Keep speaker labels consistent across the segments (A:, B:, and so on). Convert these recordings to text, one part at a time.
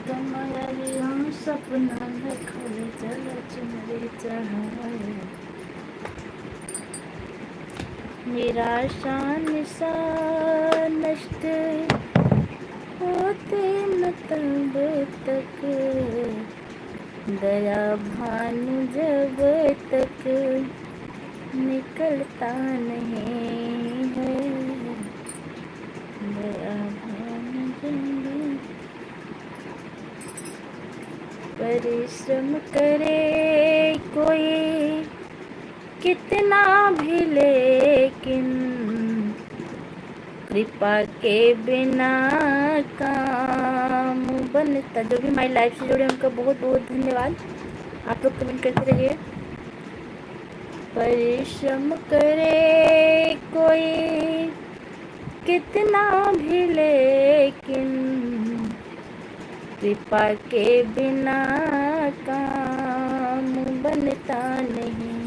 A: कमरिया सपना देखल चल चुनरी चढ़ाए निराशा निशा नष्ट होते न तब तक दया भानु जब तक निकलता नहीं है दया भानु जब परिश्रम करे कोई कितना भी लेकिन कृपा के बिना काम बनता। जो भी हमारी लाइफ से जुड़े उनका बहुत बहुत धन्यवाद। आप लोग कमेंट करते रहिए। परिश्रम करे कोई कितना भी लेकिन कृपा के बिना काम बनता नहीं।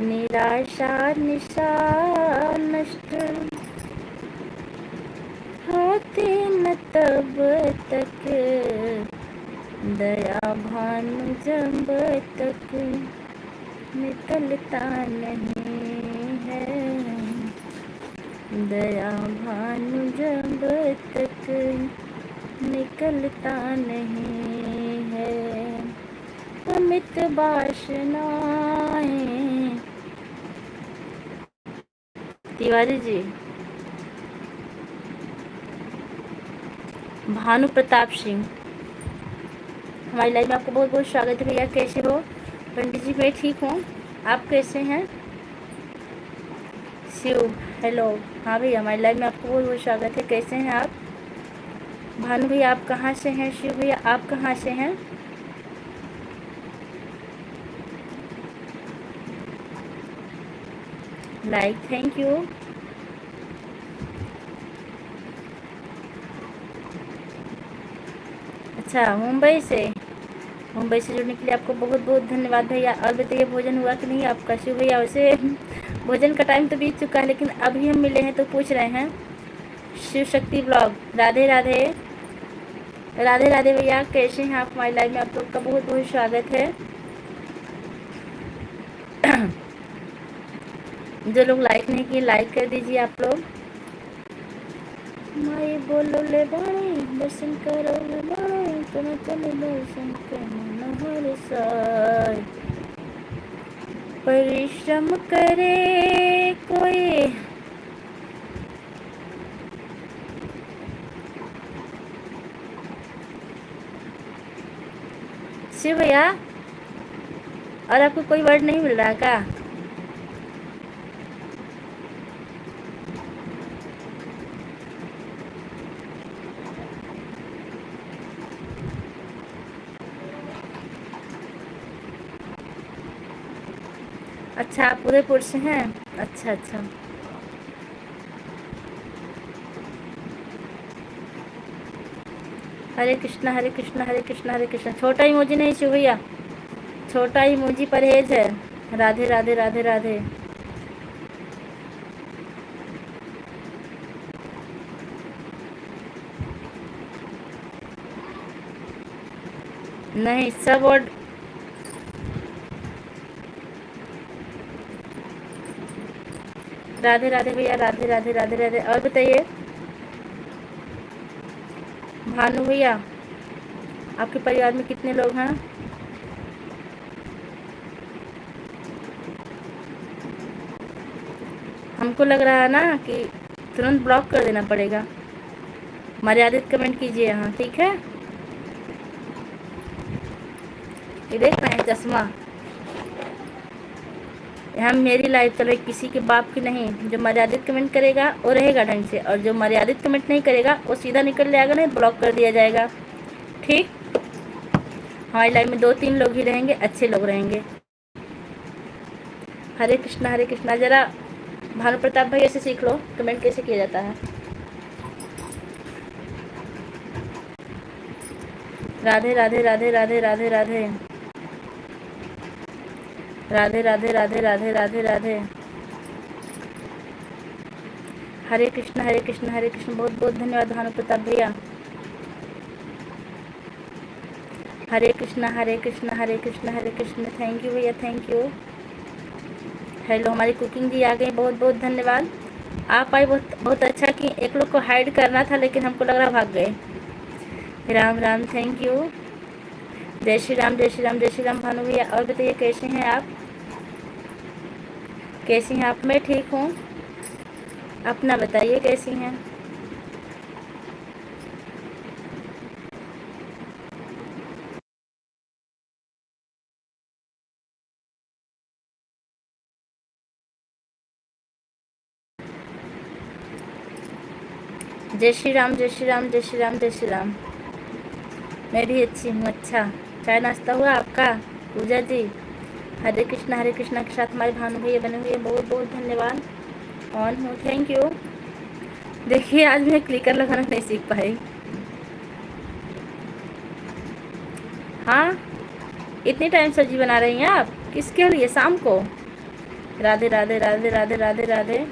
A: निराशा निशा नष्ट होते न तब तक दया भानु जब तक निकलता नहीं है दया भानु जब तक निकलता नहीं है। अमित वासनाएं तिवारी जी। भानु प्रताप सिंह हमारी लाइफ में आपको बहुत बहुत स्वागत है भैया। कैसे हो पंडित जी? मैं ठीक हूँ, आप कैसे हैं? शिव हेलो। हाँ भैया हमारी लाइफ में आपको बहुत बहुत स्वागत है। कैसे हैं आप? भानु भैया आप कहाँ से हैं? शिव भैया आप कहाँ से हैं? Like thank you. अच्छा मुंबई से जुड़ने के लिए आपको बहुत बहुत धन्यवाद भैया। और बताइए भोजन हुआ कि नहीं आपका? शिव भैया वैसे भोजन का टाइम तो बीत चुका है लेकिन अभी हम मिले हैं तो पूछ रहे हैं। शिव शक्ति ब्लॉग राधे राधे राधे राधे भैया कैसे हैं आप? हमारी लाइव में आप लोग का बहुत बहुत स्वागत है। जो लोग लाइक नहीं किए लाइक कर दीजिए आप लोग। माई बोलो ले बाणी दर्शन करो ले बाणी तुम चले दर्शन करना हर साय। परिश्रम करे कोई शिव भैया और आपको कोई वर्ड नहीं मिल रहा क्या? अच्छा आप उदयपुर से हैं? अच्छा अच्छा हरे कृष्णा हरे कृष्णा हरे कृष्णा हरे कृष्णा। छोटा इमोजी नहीं शिव भैया, छोटा इमोजी परहेज है। राधे राधे राधे राधे। नहीं सब वर्ड राधे राधे भैया राधे राधे राधे राधे। और बताइए भानु भैया आपके परिवार में कितने लोग हैं? हमको लग रहा है ना कि तुरंत ब्लॉक कर देना पड़ेगा। मर्यादित कमेंट कीजिए यहाँ, ठीक है? ये देख रहे हैं चश्मा, यहाँ मेरी लाइव चल रही, किसी के बाप की नहीं। जो मर्यादित कमेंट करेगा वो रहेगा ढंग से और जो मर्यादित कमेंट नहीं करेगा वो सीधा निकल जाएगा, नहीं ब्लॉक कर दिया जाएगा। ठीक, हमारी लाइव में 2-3 लोग ही रहेंगे, अच्छे लोग रहेंगे। हरे कृष्णा जरा भानु प्रताप भाई ऐसे सीख लो कमेंट कैसे किया जाता है। राधे राधे राधे राधे राधे राधे राधे राधे राधे राधे राधे राधे। हरे कृष्ण हरे कृष्ण हरे कृष्ण। बहुत बहुत धन्यवाद भानु प्रताप भैया। हरे कृष्ण हरे कृष्ण हरे कृष्ण हरे कृष्ण। थैंक यू भैया, थैंक यू। हेलो, हमारी कुकिंग जी आ गई, बहुत बहुत धन्यवाद। आप आए, बहुत बहुत अच्छा कि एक लोग को हाइड करना था लेकिन हमको लग रहा भाग गए। Ram Ram, thank you. जय श्री राम जय श्री राम जय श्री राम भानु भैया। और बताइए कैसे हैं आप, कैसी हैं आप? मैं ठीक हूँ, अपना बताइए कैसी हैं? जय श्री राम जय श्री राम जय श्री राम जय श्री राम। मैं भी अच्छी हूँ। अच्छा, चाय नाश्ता हुआ आपका? पूजा जी हरे कृष्णा के साथ हमारे भानु भैया बने हुए, बहुत बहुत धन्यवाद। ऑन हूँ, थैंक यू। देखिए आज मैं क्लिकर लगाना नहीं सीख पाई। हाँ, इतनी टाइम सब्जी बना रही हैं आप? किसके लिए? शाम को? राधे राधे राधे राधे राधे राधे।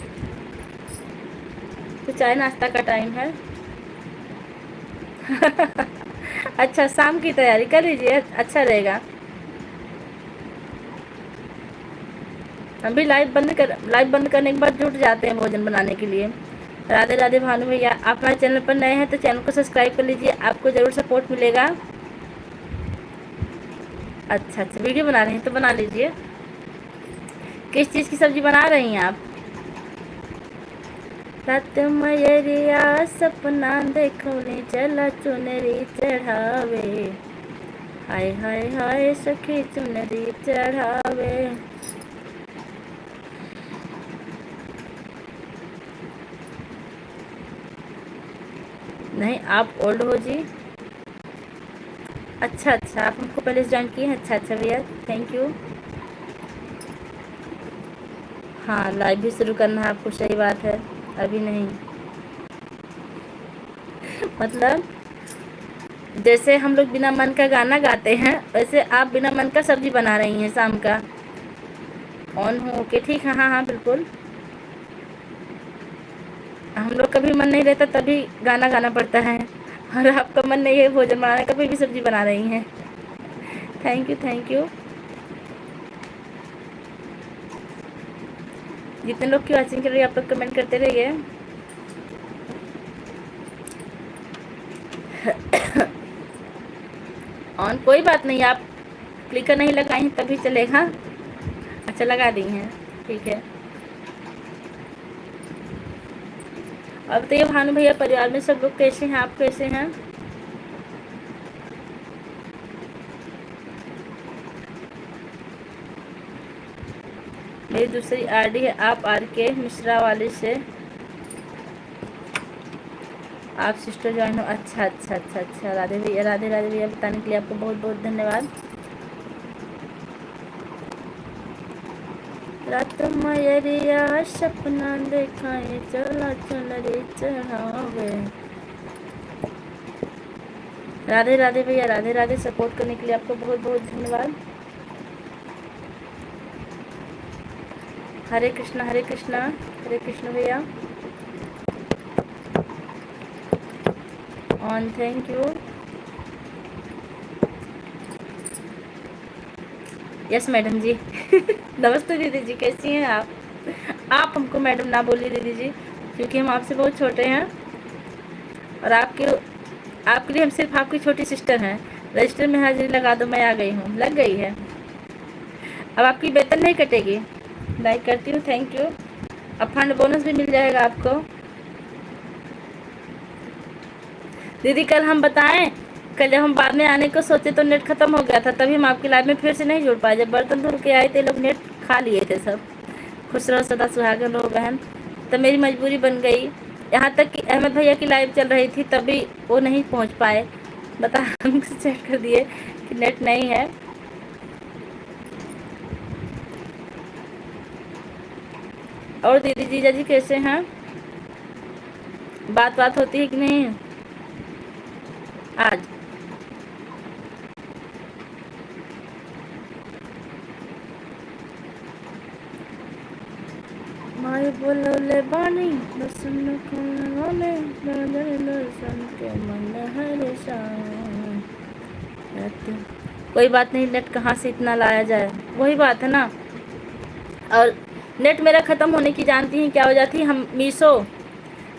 A: तो चाय नाश्ता का टाइम है। अच्छा, शाम की तैयारी कर लीजिए, अच्छा रहेगा। हम भी लाइव बंद करने के बाद जुट जाते हैं भोजन बनाने के लिए। राधे राधे भानु भैया। आप हमारे चैनल पर नए हैं तो चैनल को सब्सक्राइब कर लीजिए, आपको ज़रूर सपोर्ट मिलेगा। अच्छा अच्छा, वीडियो बना रहे हैं तो बना लीजिए। किस चीज़ की सब्जी बना रही हैं आप? रात मयरिया सपना देखौनी, चला चुनरी चढ़ावे। हाय हाय हाय सखी चुनरी चढ़ावे। नहीं, आप ओल्ड हो जी। अच्छा अच्छा, आप हमको पहले से ज्वाइन किए हैं। अच्छा अच्छा भैया, थैंक यू। हाँ, लाइव भी शुरू करना है आपको, सही बात है। अभी नहीं, मतलब जैसे हम लोग बिना मन का गाना गाते हैं वैसे आप बिना मन का सब्जी बना रही हैं शाम का। ऑन हो, ओके, ठीक है। हाँ हाँ बिल्कुल। हम लोग का भी मन नहीं रहता तभी गाना गाना पड़ता है, और आपका मन नहीं है भोजन बनाने का, फिर भी सब्जी बना रही हैं। Thank you thank you. जितने लोग की वॉचिंग कर रही है आप लोग कमेंट करते रहिए। ऑन, कोई बात नहीं, आप क्लिकर नहीं लगाई तभी चलेगा। अच्छा, लगा दी हैं, ठीक है। अब तो ये भानु भैया, परिवार में सब लोग कैसे हैं, आप कैसे हैं? मेरी दूसरी आरडी है, आप आर के मिश्रा वाले से आप सिस्टर ज्वाइन हो। अच्छा अच्छा अच्छा अच्छा, राधे भैया राधे राधे भैया, बताने के लिए आपको बहुत बहुत धन्यवाद। रात मयरिया सपना देखाए, चला चुनरी चढ़ावे। राधे राधे भैया, राधे राधे। सपोर्ट करने के लिए आपको बहुत बहुत धन्यवाद। हरे कृष्णा हरे कृष्ण भैया। On, thank you. Yes madam ji. नमस्ते दीदी जी, कैसी हैं आप हमको मैडम ना बोलिए दीदी जी, क्योंकि हम आपसे बहुत छोटे हैं, और आपके लिए हम सिर्फ आपकी छोटी सिस्टर हैं। रजिस्टर में हाजिरी लगा दो, मैं आ गई हूँ। लग गई है। अब आपकी वेतन नहीं कटेगी। लाइक करती हूँ, थैंक यू। अब फंड बोनस भी मिल जाएगा आपको। दीदी कल हम बताएं, कल जब हम बाद में आने को सोचे तो नेट खत्म हो गया था, तभी हम आपकी लाइव में फिर से नहीं जुड़ पाए। जब बर्तन धुल के आए थे लोग नेट खा लिए थे सब। खुश रहो सदा सुहागन रहो बहन। तब मेरी मजबूरी बन गई, यहाँ तक कि अहमद भैया की लाइव चल रही थी तभी वो नहीं पहुँच पाए। बता हमसे चेक कर दिए कि नेट नहीं है। और दीदी जीजा जी कैसे हैं? बात होती है कि नहीं आज? माय बोलौले बानी बसन कोने दर्शन के मन हर्षान। कोई बात नहीं, नेट कहाँ से इतना लाया जाए, वही बात है ना। और नेट मेरा ख़त्म होने की जानती हैं क्या हो जाती है, हम मीशो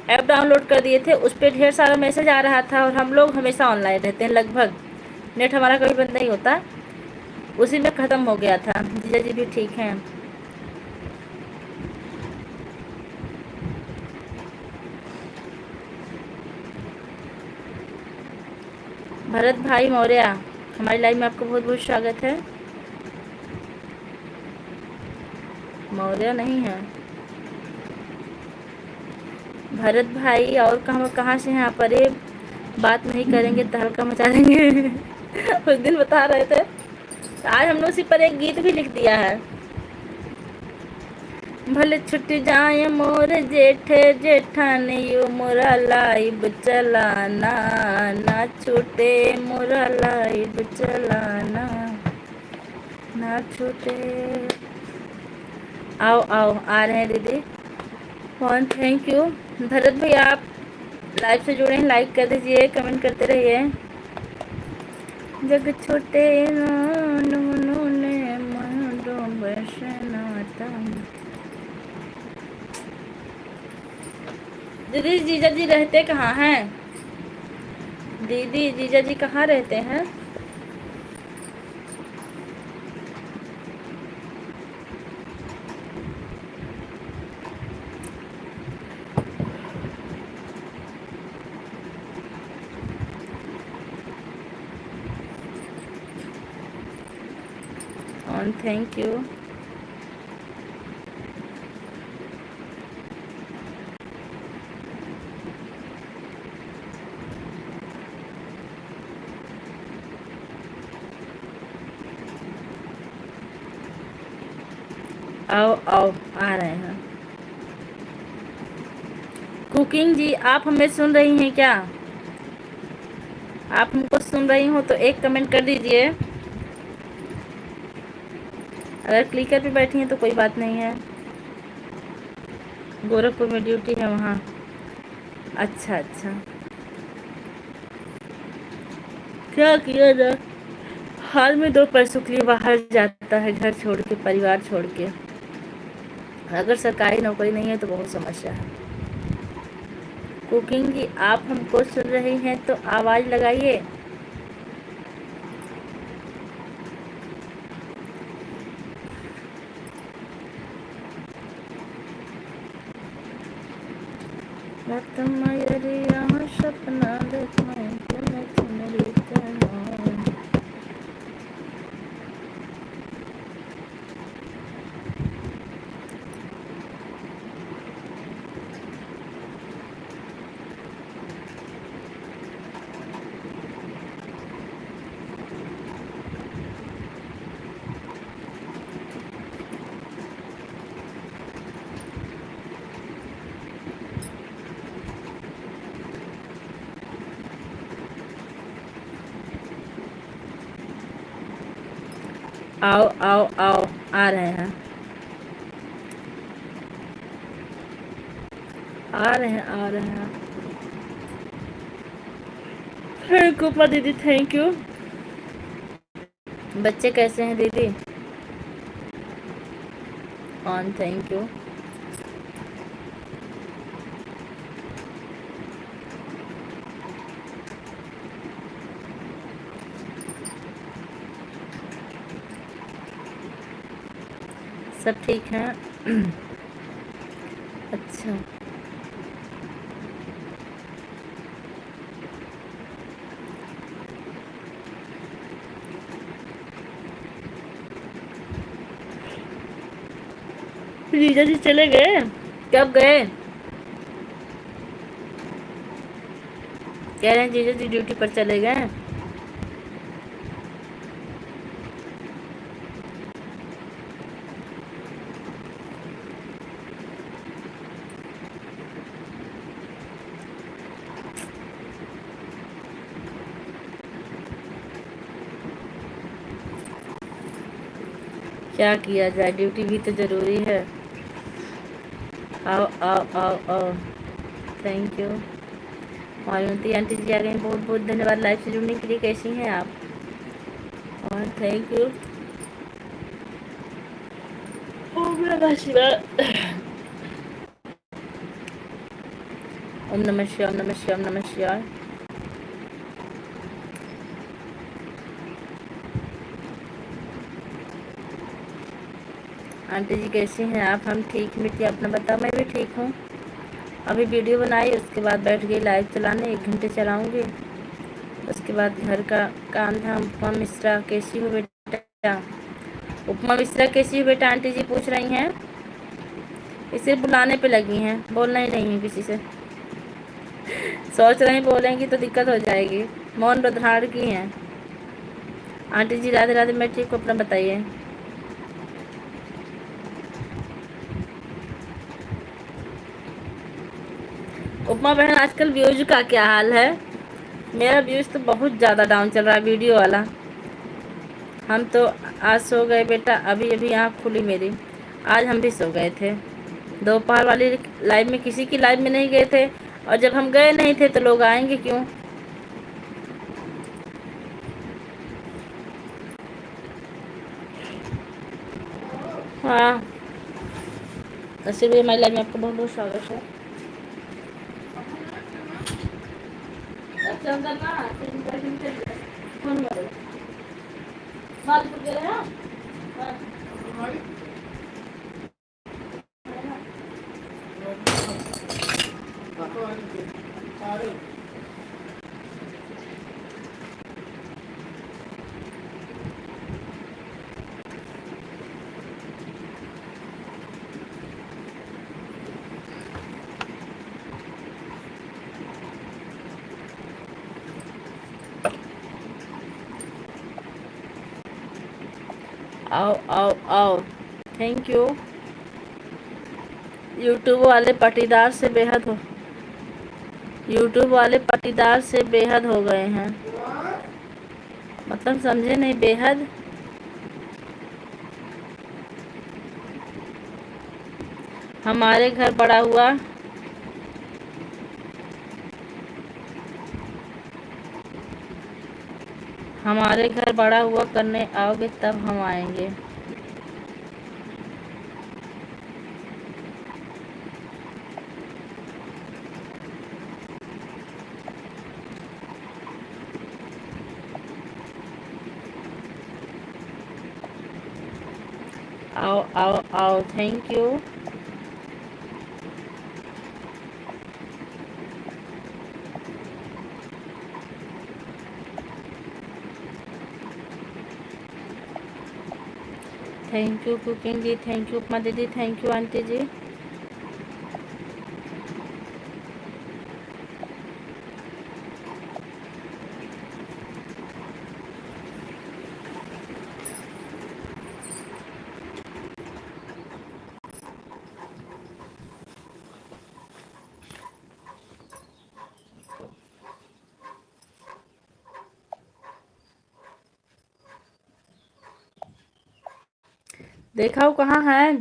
A: ऐप डाउनलोड कर दिए थे, उस पर ढेर सारा मैसेज आ रहा था, और हम लोग हमेशा ऑनलाइन रहते हैं लगभग, नेट हमारा कभी बंद नहीं होता, उसी में ख़त्म हो गया था। जीजा जी भी ठीक हैं। भरत भाई मौर्य, हमारी लाइव में आपका बहुत बहुत स्वागत है। मौर्य नहीं है भरत भाई, और कहाँ से हैं आप? अरे बात नहीं करेंगे तो हल्का मचा देंगे उस दिन बता रहे थे, आज हमने उसी पर एक गीत भी लिख दिया है। भले छुट जाए मोर जेठे जेठानी मोरा लाइब चलाना, ना छूटे मोरा लाइब चलाना, ना छूटे। आओ आओ, आ रहे हैं दीदी। वन थैंक यू भरत भैया, आप लाइव से जुड़े हैं, लाइक कर दीजिए, कमेंट करते रहिए। जग छोटे ने दीदी जीजा जी रहते कहाँ हैं? दीदी जीजा जी कहाँ रहते हैं? On thank you. आओ आओ, आ रहे हैं। कुकिंग जी, आप हमें सुन रही हैं क्या? आप हमको सुन रही हो तो एक कमेंट कर दीजिए। अगर क्लिकर पे बैठी हैं तो कोई बात नहीं है। गोरखपुर में ड्यूटी है वहाँ। अच्छा अच्छा, क्या किया जाए, हाल में 2 पैसों के लिए बाहर जाता है, घर छोड़ के, परिवार छोड़ के। अगर सरकारी नौकरी नहीं है तो बहुत समस्या है। कुकिंग जी, आप हमको सुन रही हैं तो आवाज़ लगाइए। सपना आओ आओ आओ, आ रहे हैं, आ रहे हैं, आ रहे हैं। थैंक यू दीदी, थैंक यू। बच्चे कैसे हैं दीदी? On thank you. सब ठीक है। अच्छा, जीजा जी चले गए? कब गए? कह रहे हैं जीजा जी ड्यूटी पर चले गए। क्या किया जाए, ड्यूटी भी तो ज़रूरी है। आओ आओ आओ आओ। Thank you. Malumati aunty ji आ गई, बहुत बहुत धन्यवाद लाइव से जुड़ने के लिए। कैसी हैं आप? और थैंक यू। ओम नमः शिवाय। ओम नमः शिवाय, ओम नमः शिवाय, ओम नमः शिवाय। आंटी जी कैसी हैं आप? हम ठीक। मिट्टी अपना बताओ। मैं भी ठीक हूँ। अभी वीडियो बनाई, उसके बाद बैठ गई लाइव चलाने। 1 घंटे चलाऊँगी, उसके बाद घर का काम था। उपमा मिश्रा कैसी हो बेटा? उपमा मिश्रा कैसी हो बेटा? आंटी जी पूछ रही हैं। इसे बुलाने पे लगी हैं, बोलना ही नहीं है किसी से। सोच रही बोलेंगी तो दिक्कत हो जाएगी। मौन बधाड़ की हैं। आंटी जी राधे राधे। मैं ठीक हूँ, अपना बताइए। उपमा बहन आजकल व्यूज का क्या हाल है? मेरा व्यूज तो बहुत ज़्यादा डाउन चल रहा है, वीडियो वाला। हम तो आज सो गए बेटा, अभी अभी आँख खुली मेरी। आज हम भी सो गए थे। दोपहर वाली लाइव में किसी की लाइव में नहीं गए थे, और जब हम गए नहीं थे तो लोग आएंगे क्यों? हाँ, इसीलिए हमारी लाइव में आपका बहुत बहुत स्वागत है। अच्छा, अंदर ना, फोन करो। बाल फूट गए हैं? हाँ। आओ आओ आओ। Thank you. यूट्यूब वाले पटीदार से बेहद हो यूट्यूब वाले पटीदार से बेहद हो गए हैं। मतलब समझे नहीं? बेहद। हमारे घर बड़ा हुआ हमारे घर बड़ा हुआ करने आओगे तब हम आएंगे। आओ आओ आओ। Thank you. Thank you cooking ji, thank you Upma दीदी, थैंक यू आंटी जी। देखा हो कहाँ है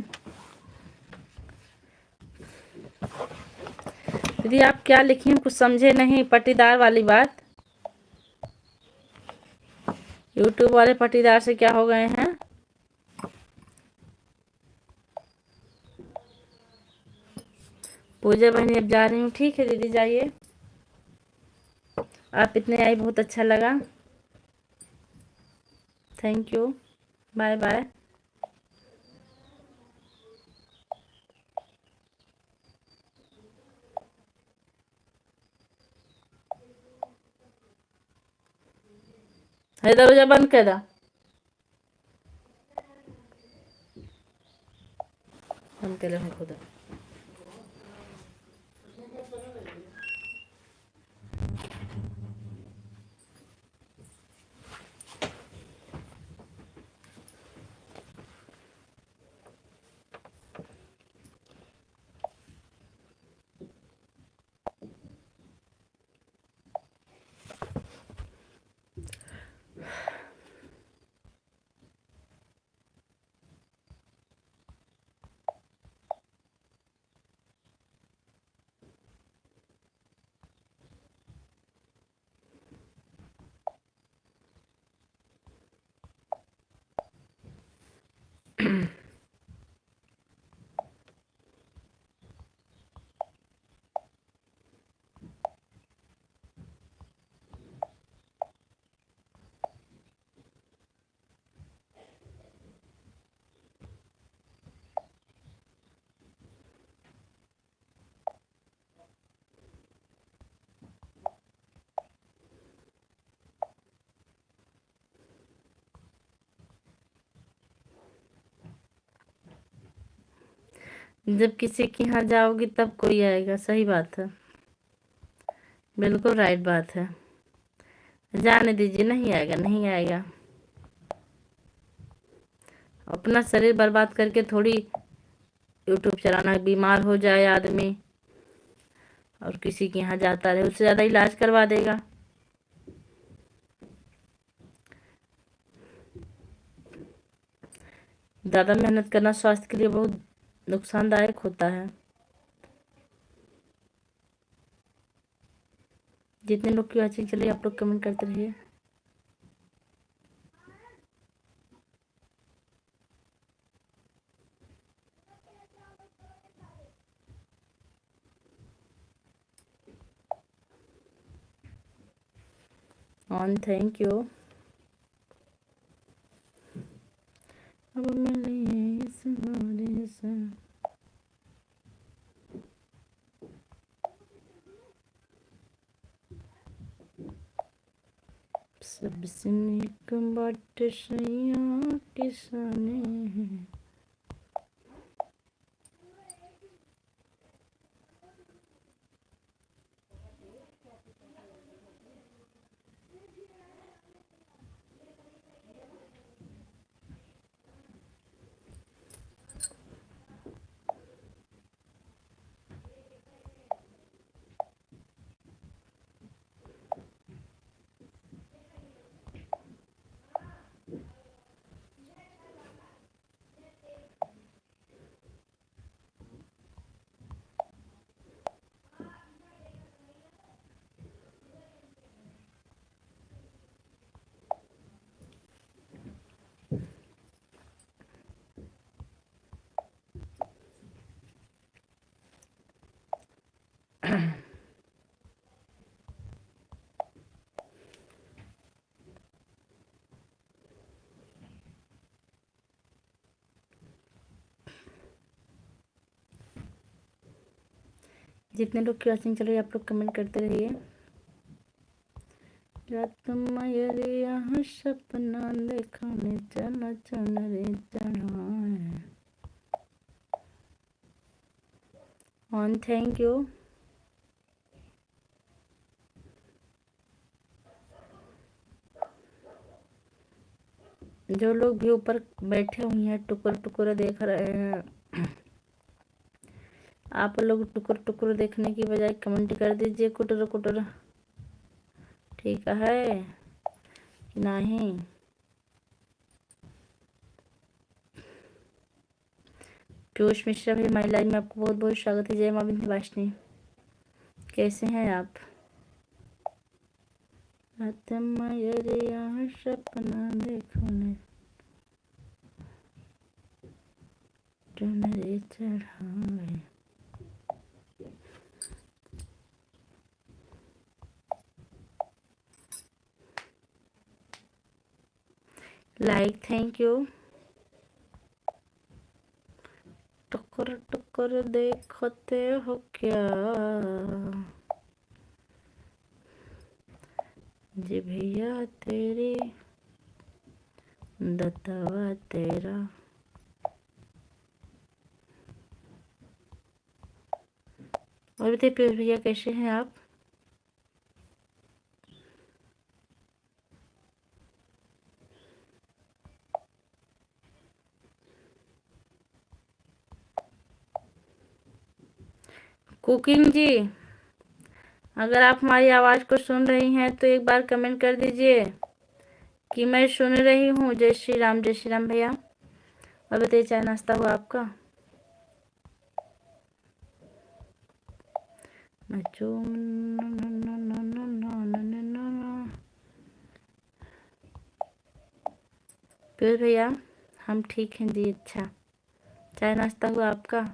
A: दीदी? आप क्या लिखी हैं, कुछ समझे नहीं। पटीदार वाली बात, यूट्यूब वाले पटीदार से क्या हो गए हैं? पूजा बहनी अब जा रही हूँ। ठीक है दीदी, जाइए। आप इतने आई, बहुत अच्छा लगा। Thank you. Bye bye. है दरवाजा बंद कर दा। हम के लिए खुदा। जब किसी के यहाँ जाओगी तब कोई आएगा, सही बात है, बिल्कुल राइट बात है। जाने दीजिए, नहीं आएगा, नहीं आएगा। अपना शरीर बर्बाद करके थोड़ी यूट्यूब चलाना, बीमार हो जाए आदमी और किसी के यहाँ जाता रहे, उससे ज़्यादा इलाज करवा देगा। ज़्यादा मेहनत करना स्वास्थ्य के लिए बहुत नुकसानदायक होता है। जितने लोग की वॉचिंग चलिए आप लोग कमेंट करते रहिए। On, thank you. अब मिले इस बारे से सबसे नेक बाट सैया किसाने हैं। जितने लोग की वॉचिंग चल रही है आप लोग कमेंट करते रहिए। रात मयरिया सपना देखाने चला चल रे चढ़ाए। On, thank you. जो लोग भी ऊपर बैठे हुए हैं टुकुर टुकुर देख रहे हैं, आप लोग टुकुर टुकुर देखने की बजाय कमेंट कर दीजिए कुटर कुटर, ठीक है कि नहीं। पीयूष मिश्रा भी हमारी लाइव में आपको बहुत बहुत स्वागत है। जय मां विंध्यवासिनी, कैसे हैं आप? रात मयरिया सपना देखने चुनरी चढ़ाए। Like, thank you. टुकुर टुकुर देखते हो क्या जी भैया तेरी दत्तवा तेरा। और बताइए पीयूष भैया कैसे हैं आप? कुकिंग जी, अगर आप हमारी आवाज़ को सुन रही हैं तो एक बार कमेंट कर दीजिए कि मैं सुन रही हूँ। जय श्री राम, जय श्री राम भैया। और बताइए चाय नाश्ता हुआ आपका? पीयूष भैया हम ठीक हैं जी। अच्छा, चाय नाश्ता हुआ आपका?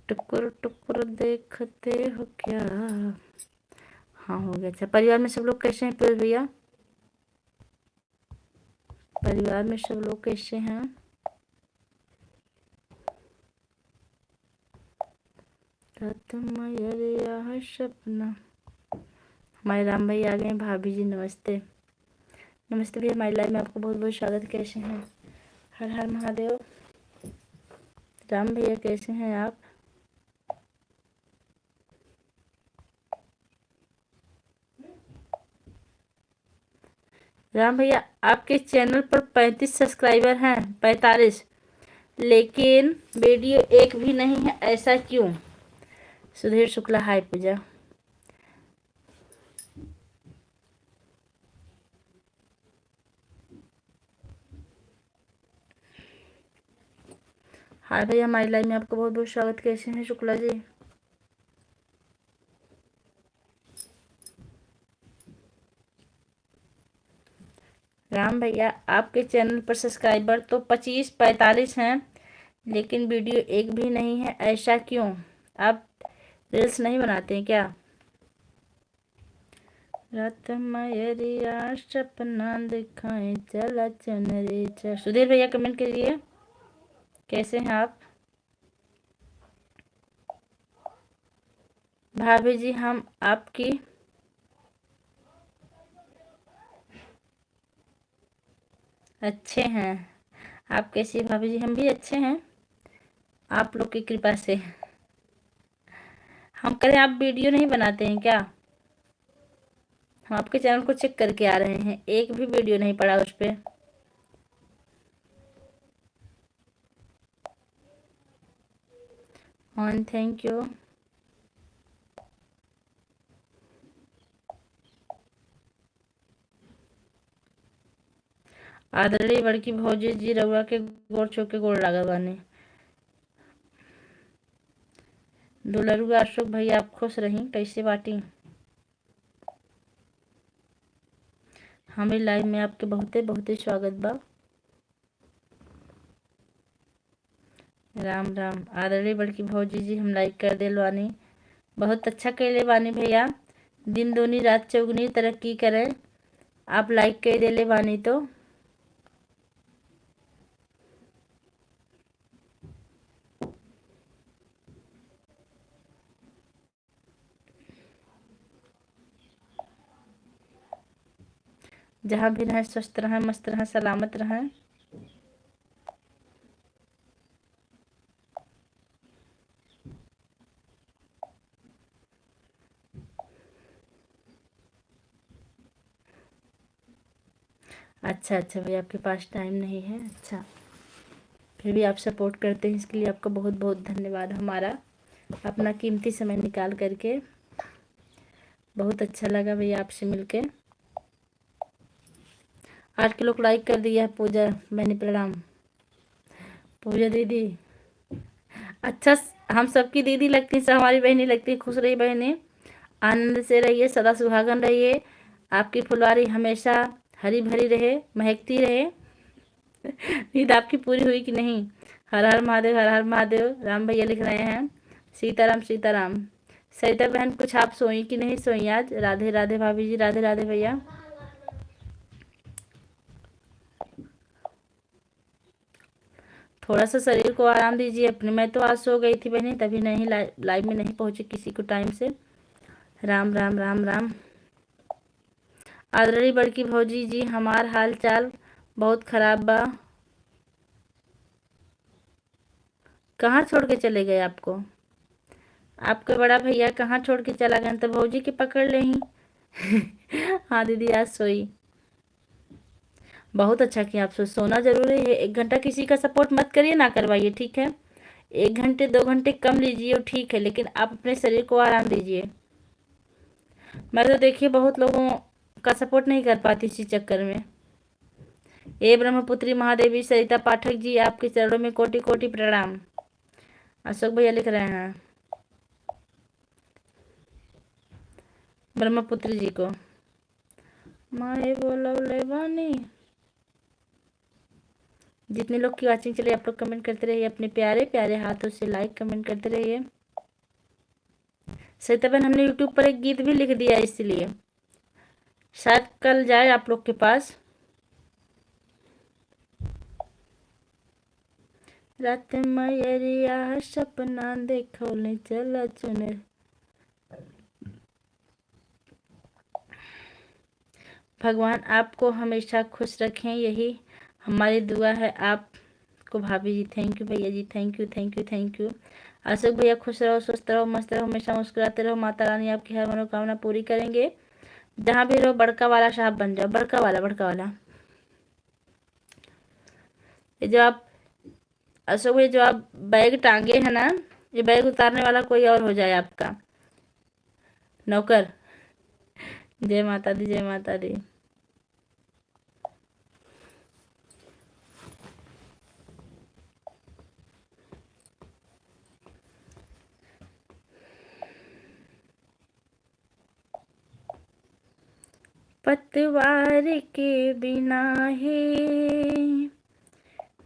A: टुकुर टुकुर देखते हो क्या? हाँ हो गया। अच्छा, परिवार में सब लोग कैसे हैं पीयूष भैया? परिवार में सब लोग कैसे हैं? रात मयरिया सपना हमारे राम भाई आ गए। भाभी जी नमस्ते। नमस्ते भैया, हमारी लाइव में आपको बहुत बहुत स्वागत। कैसे हैं? हर हर महादेव। राम भैया कैसे हैं आप? राम भैया आपके चैनल पर 35 सब्सक्राइबर हैं, 45, लेकिन वीडियो एक भी नहीं है, ऐसा क्यों? सुधीर शुक्ला हाय पूजा। हाय भैया, हमारी लाइव में आपका बहुत बहुत स्वागत। कैसे हैं शुक्ला जी? राम भैया आपके चैनल पर सब्सक्राइबर तो 25-45 हैं, लेकिन वीडियो एक भी नहीं है, ऐसा क्यों? आप रील्स नहीं बनाते हैं क्या? रात मयरिया सपना दिखाए चला चुनरी सुधीर भैया कमेंट करिए, कैसे हैं आप? भाभी जी हम आपकी अच्छे हैं। आप कैसी हैं भाभी जी? हम भी अच्छे हैं, आप लोग की कृपा से। हम करें, आप वीडियो नहीं बनाते हैं क्या? हम आपके चैनल को चेक करके आ रहे हैं, एक भी वीडियो नहीं पड़ा उस पर। On, thank you. आदरणीय बड़की भौजी जी रउआ के गोड़ छू के गोड़ लागल बानी। दुलरुआ अशोक भैया आप खुश रही, कैसे बाटी? हमें लाइव में आपके बहुते बहुते स्वागत बा। राम राम। आदरणीय बड़की भौजी जी हम लाइक कर दिल बानी, बहुत अच्छा कैले बानी भैया। दिन दूनी रात चौगुनी तरक्की करें, आप लाइक कर दिले बानी तो। जहाँ भी रहें स्वस्थ रहें, मस्त रहें, सलामत रहें। अच्छा अच्छा भैया, आपके पास टाइम नहीं है, अच्छा। फिर भी आप सपोर्ट करते हैं, इसके लिए आपका बहुत बहुत धन्यवाद। हमारा अपना कीमती समय निकाल करके, बहुत अच्छा लगा भैया आपसे मिलके। 8 किलो लाइक कर दिया है पूजा बहनी, प्रणाम। पूजा दीदी अच्छा, हम सबकी दीदी लगती है, सब हमारी बहनी लगती है। खुश रही बहनी, आनंद से रहिए, सदा सुहागन रहिए, आपकी फुलवारी हमेशा हरी भरी रहे, महकती रहे। नींद आपकी पूरी हुई कि नहीं? हर हर महादेव, हर हर महादेव। राम भैया लिख रहे हैं सीताराम सीताराम। सरिता बहन कुछ आप सोई कि नहीं सोई आज? राधे राधे भाभी जी, राधे राधे भैया। थोड़ा सा शरीर को आराम दीजिए अपने। मैं तो आज सो गई थी बहनी, तभी नहीं लाइव में नहीं पहुंची किसी को टाइम से। राम राम राम राम। आदरणीय बड़की भौजी जी हमार हाल चाल बहुत खराब बा। कहाँ छोड़ के चले गए आपको? आपके बड़ा भैया कहाँ छोड़ के चला गया? तो भौजी के पकड़ ले ही। हाँ दीदी आज सोई। बहुत अच्छा किया, आप सोना जरूरी है। 1 घंटा किसी का सपोर्ट मत करिए, ना करवाइए, ठीक है? 1 घंटे 2 घंटे कम लीजिए, वो ठीक है, लेकिन आप अपने शरीर को आराम दीजिए। मैं तो देखिए बहुत लोगों का सपोर्ट नहीं कर पाती इसी चक्कर में। ए ब्रह्मपुत्री महादेवी सरिता पाठक जी आपके चरणों में कोटि कोटि प्रणाम। अशोक भैया लिख रहे हैं ब्रह्मपुत्री जी को माए बोलवले बानी। जितने लोग की वाचिंग चले, आप लोग कमेंट करते रहिए, अपने प्यारे प्यारे हाथों से लाइक कमेंट करते रहिए। सरिता बहन हमने यूट्यूब पर एक गीत भी लिख दिया, इसलिए शायद कल जाए आप लोग के पास। रात मयरिया सपना देखौले चला चुनर। भगवान आपको हमेशा खुश रखें, यही हमारी दुआ है आपको। भाभी जी थैंक यू, भैया जी thank you thank you thank you. Ashok भैया खुश रहो, स्वस्थ रहो, मस्त रहो, हमेशा मुस्कुराते रहो, माता रानी आपकी हर मनोकामना पूरी करेंगे। जहाँ भी रहो बड़का वाला साहब बन जाओ, बड़का वाला बड़का वाला। ये जो आप अशोक भैया जो आप बैग टांगे है ना, ये बैग उतारने वाला कोई और हो जाए आपका नौकर। जय माता दी, जय माता दी। पतवार के बिना है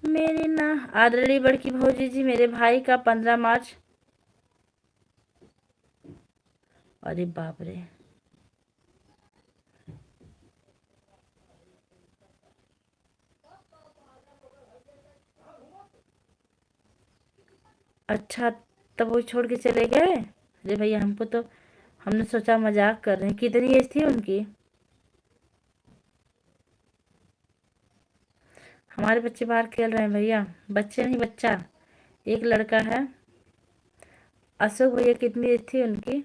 A: मेरे ना। आदरणीय बड़की भौजी जी, मेरे भाई का 15 मार्च। अरे बाप रे, अच्छा तब वो छोड़ के चले गए। अरे भैया हमको तो, हमने सोचा मजाक कर रहे हैं। कितनी एज थी उनकी? हमारे बच्चे बाहर खेल रहे हैं भैया, बच्चे नहीं बच्चा, एक लड़का है। अशोक भैया कितनी एज थी उनकी?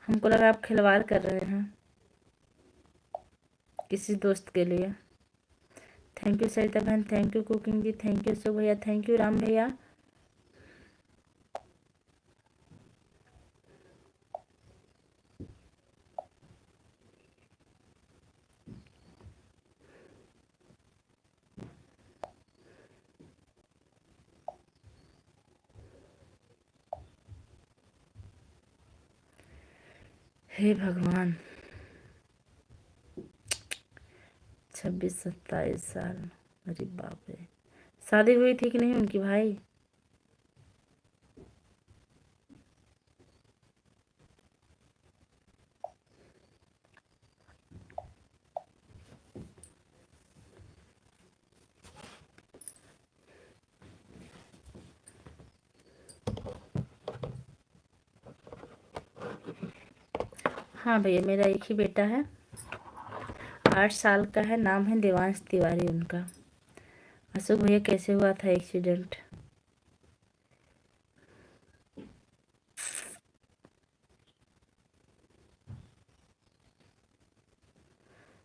A: हमको लगा आप खिलवाड़ कर रहे हैं किसी दोस्त के लिए। थैंक यू सरिता बहन, thank you cooking ji, thank you Ashok भैया, थैंक यू राम भैया। हे भगवान, 26-27 साल, अरे बाप रे। शादी हुई थी कि नहीं उनकी भाई? हाँ भैया, मेरा एक ही बेटा है, 8 साल का है, नाम है देवांश तिवारी उनका। अशोक भैया कैसे हुआ था एक्सीडेंट?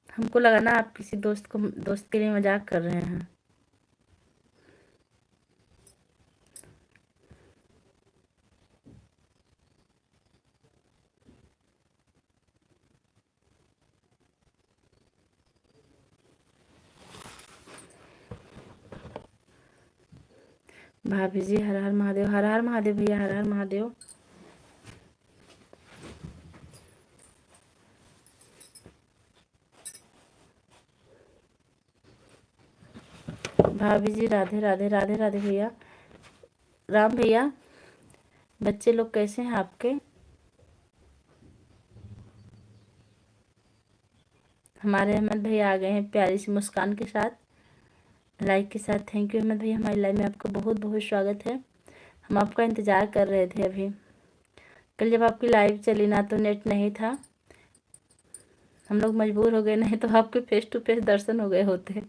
A: हमको लगा ना आप किसी दोस्त के लिए मजाक कर रहे हैं। भाभी जी हर हर महादेव, हर हर महादेव भैया, हर हर महादेव। भाभी जी राधे राधे, राधे राधे भैया। राम भैया, बच्चे लोग कैसे हैं आपके? हमारे अहमद भैया आ गए हैं प्यारी सी मुस्कान के साथ, लाइक के साथ। थैंक यू अहमद भैया, हमारी लाइव में आपका बहुत बहुत स्वागत है। हम आपका इंतज़ार कर रहे थे अभी। कल जब आपकी लाइव चली ना तो नेट नहीं था, हम लोग मजबूर हो गए, नहीं तो आपके फेस टू फेस दर्शन हो गए होते।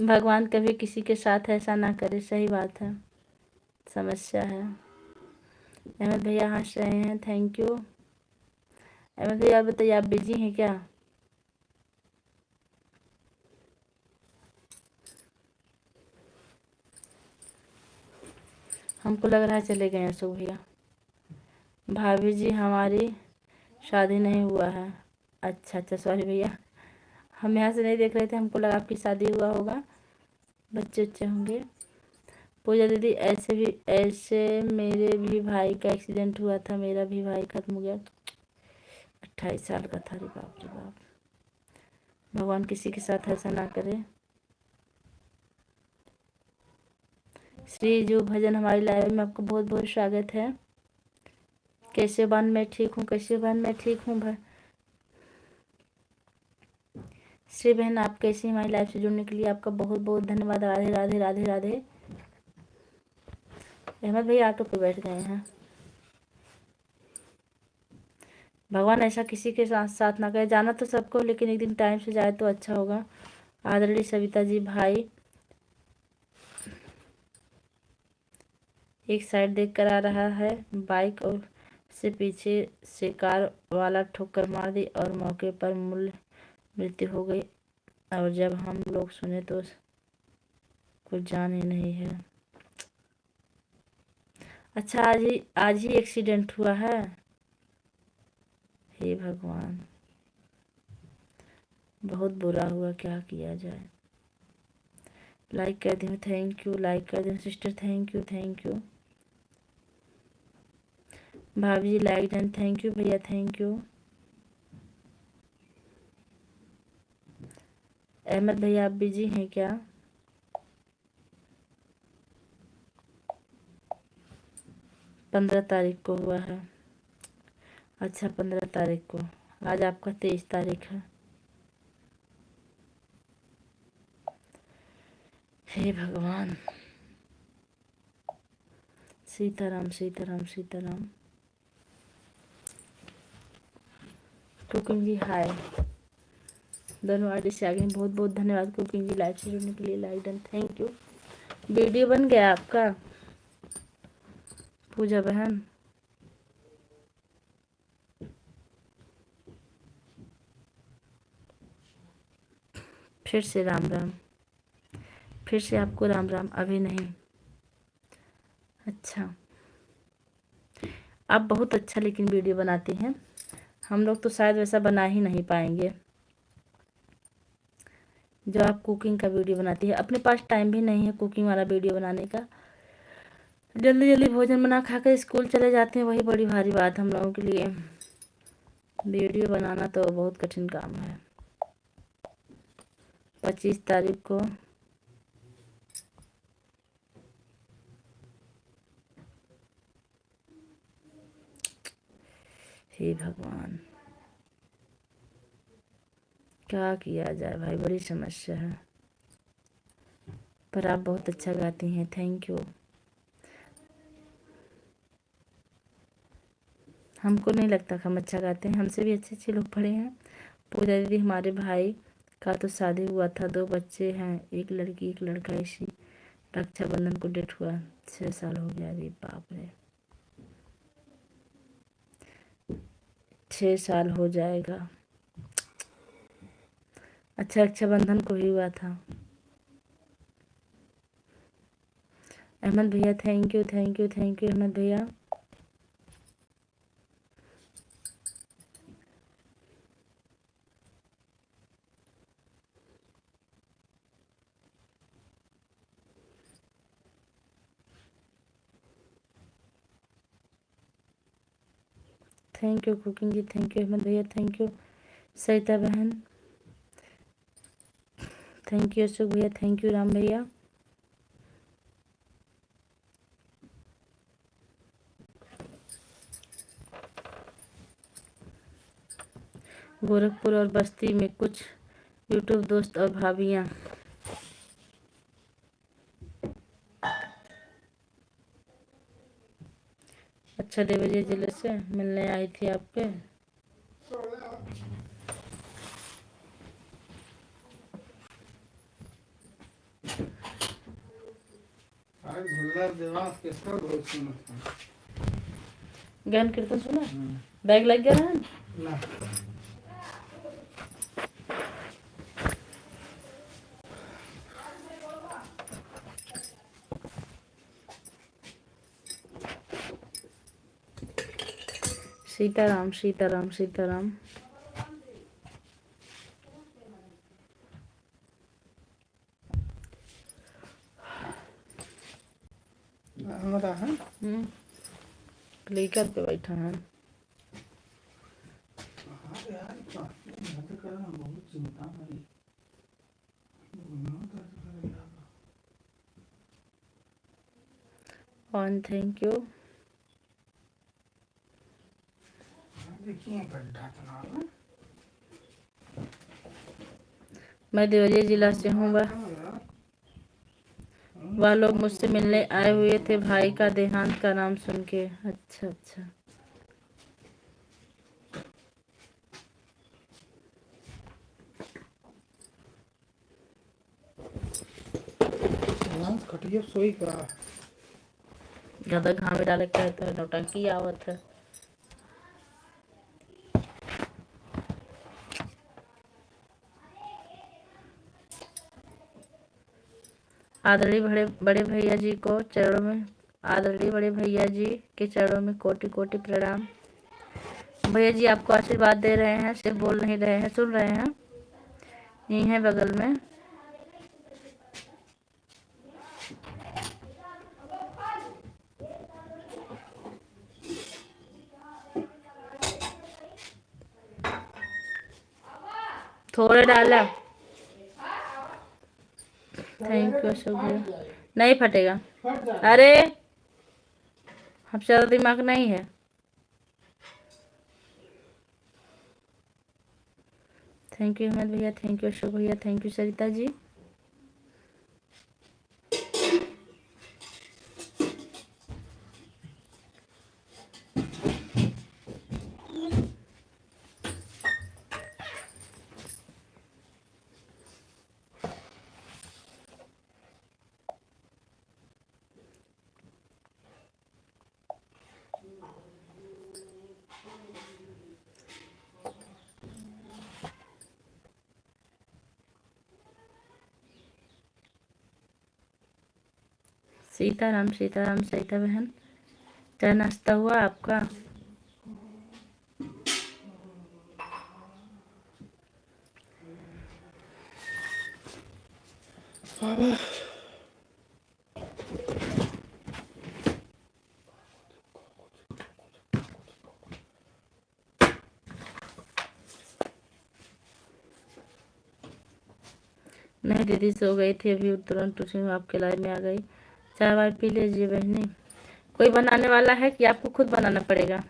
A: भगवान कभी किसी के साथ ऐसा ना करे, सही बात है, समस्या है। अहमद भैया हंस रहे हैं, थैंक यू। अहमद भैया आप बताइए, आप बिजी हैं क्या? हमको लग रहा है चले गए अशोक भैया। भाभी जी हमारी शादी नहीं हुआ है। अच्छा अच्छा, सॉरी भैया, हम यहाँ से नहीं देख रहे थे, हमको लगा आपकी शादी हुआ होगा, बच्चे बच्चे होंगे। पूजा दीदी, ऐसे मेरे भी भाई का एक्सीडेंट हुआ था, मेरा भी भाई खत्म हो गया, 28 साल का था। अरे बाप रे बाप, भगवान किसी के साथ ऐसा ना करे। श्री जो भजन हमारी लाइव में आपको बहुत बहुत स्वागत है। कैसे बन? मैं ठीक हूँ, कैसे बन? मैं ठीक हूँ श्री बहन, आप कैसी? हमारी लाइव से जुड़ने के लिए आपका बहुत बहुत धन्यवाद। राधे राधे, राधे राधे। अहमद भैया ऑटो पे बैठ गए हैं। भगवान ऐसा किसी के साथ साथ ना करे। जाना तो सबको, लेकिन एक दिन टाइम से जाए तो अच्छा होगा। आदरणीय सविता जी भाई एक साइड देख कर आ रहा है बाइक और से पीछे से कार वाला ठोकर मार दी और मौके पर मृत्यु हो गई। और जब हम लोग सुने तो कुछ जान ही नहीं है। अच्छा, आज ही एक्सीडेंट हुआ है। हे भगवान, बहुत बुरा हुआ, क्या किया जाए। लाइक कर दी हूँ, थैंक यू। लाइक कर दी हूँ sister, thank you thank you. भाभी जी लाइक डन, थैंक यू भैया, थैंक यू। अहमद भैया आप बिजी हैं क्या? पंद्रह तारीख को हुआ है। अच्छा, 15 तारीख को। आज आपका 23 तारीख है। हे भगवान, सीताराम सीताराम सीताराम। कुकिंग जी हाय, दोनों आर्टिस्ट से आगे बहुत बहुत धन्यवाद। कुकिंग जी लाइव से जुड़ने के लिए, like done, thank you. Video बन गया आपका पूजा बहन? फिर से राम राम, फिर से आपको राम राम। अभी नहीं। अच्छा, आप बहुत अच्छा लेकिन वीडियो बनाती हैं। हम लोग तो शायद वैसा बना ही नहीं पाएंगे जो आप कुकिंग का वीडियो बनाती है। अपने पास टाइम भी नहीं है कुकिंग वाला वीडियो बनाने का। जल्दी जल्दी भोजन बना खा कर स्कूल चले जाते हैं, वही बड़ी भारी बात हम लोगों के लिए। वीडियो बनाना तो बहुत कठिन काम है। 25 तारीख को हे भगवान, क्या किया जाए भाई, बड़ी समस्या है। पर आप बहुत अच्छा गाती हैं, थैंक यू। हमको नहीं लगता कि हम अच्छा गाते हैं, हमसे भी अच्छे अच्छे लोग पढ़े हैं। पूजा दीदी हमारे भाई का तो शादी हुआ था, 2 बच्चे हैं, एक लड़की एक लड़का। इसी रक्षाबंधन को डेट हुआ, 6 साल हो गया। अरे बाप रे, 6 साल हो जाएगा। अच्छा, रक्षाबंधन को ही हुआ था। अहमद भैया thank you thank you thank you. Ahmad भैया thank you. Cooking ji thank you. Ahmad भैया थैंक यू। सरिता बहन थैंक यू। अशोक भैया थैंक यू। राम भैया गोरखपुर और बस्ती में कुछ यूट्यूब दोस्त और भाभियाँ अच्छा देवरिया जिले से मिलने आई थी आपके। ज्ञान कीर्तन सुना, बैग लग गया है। सीताराम सीताराम सीताराम। क्लिकर पे बैठा है। On thank you. मैं देवरिया जिला से हूँ। वह लोग मुझसे मिलने आए हुए थे भाई का देहांत का नाम सुन के। अच्छा अच्छा।
B: कटिया सोई का
A: ज्यादा घामे डाले कहते हैं नौटंकी आवत है। आदरणीय बड़े बड़े भैया जी को चरणों में, आदरणीय बड़े भैया जी के चरणों में कोटि कोटि प्रणाम। भैया जी आपको आशीर्वाद दे रहे हैं, सिर्फ बोल नहीं रहे हैं, सुन रहे हैं, यही है बगल में। थोड़े डाला। थैंक यू अशोक भैया। नहीं फटेगा। अरे हमसे ज़्यादा दिमाग नहीं है। थैंक यू हिम्मत भैया, थैंक यू अशोक भैया, थैंक यू सरिता जी। सीताराम सीताराम सरिता बहन, चाय नाश्ता हुआ आपका? नहीं दीदी सो गई थी, अभी तुरंत उसी में आपके लाइव में आ गई। चाय वाय पी लीजिए बहनी। कोई बनाने वाला है कि आपको खुद बनाना पड़ेगा?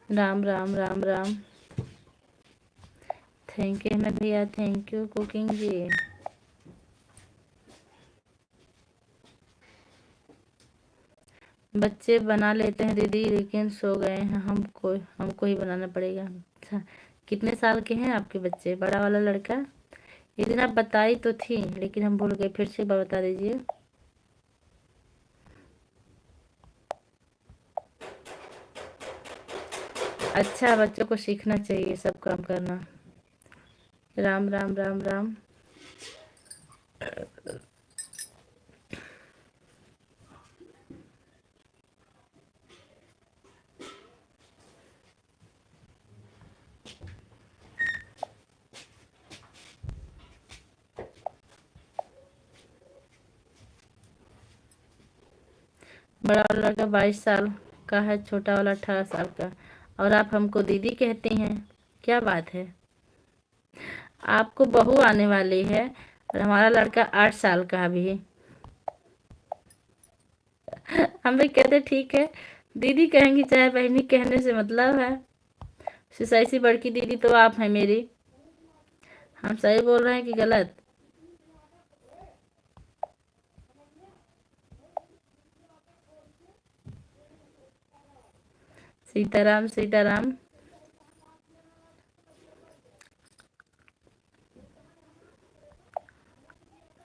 A: राम राम राम राम। थैंक यू मैं भैया, थैंक यू कुकिंग जी। बच्चे बना लेते हैं दीदी, लेकिन सो गए हैं, हमको ही बनाना पड़ेगा। अच्छा, कितने साल के हैं आपके बच्चे? बड़ा वाला लड़का? एक दिन आप बताई तो थी, लेकिन हम भूल गए, फिर से एक बार बता दीजिए। अच्छा, बच्चों को सीखना चाहिए सब काम करना। राम राम राम राम। बड़ा वाला लड़का 22 साल का है, छोटा वाला 18 साल का, और आप हमको दीदी कहती हैं, क्या बात है? आपको बहू आने वाली है और हमारा लड़का 8 साल का अभी। हम भी कहते ठीक है, दीदी कहेंगी चाहे बहनी, कहने से मतलब है। सिसाई सी बड़की दीदी तो आप हैं मेरी। हम सही बोल रहे हैं कि गलत? सीताराम सीताराम।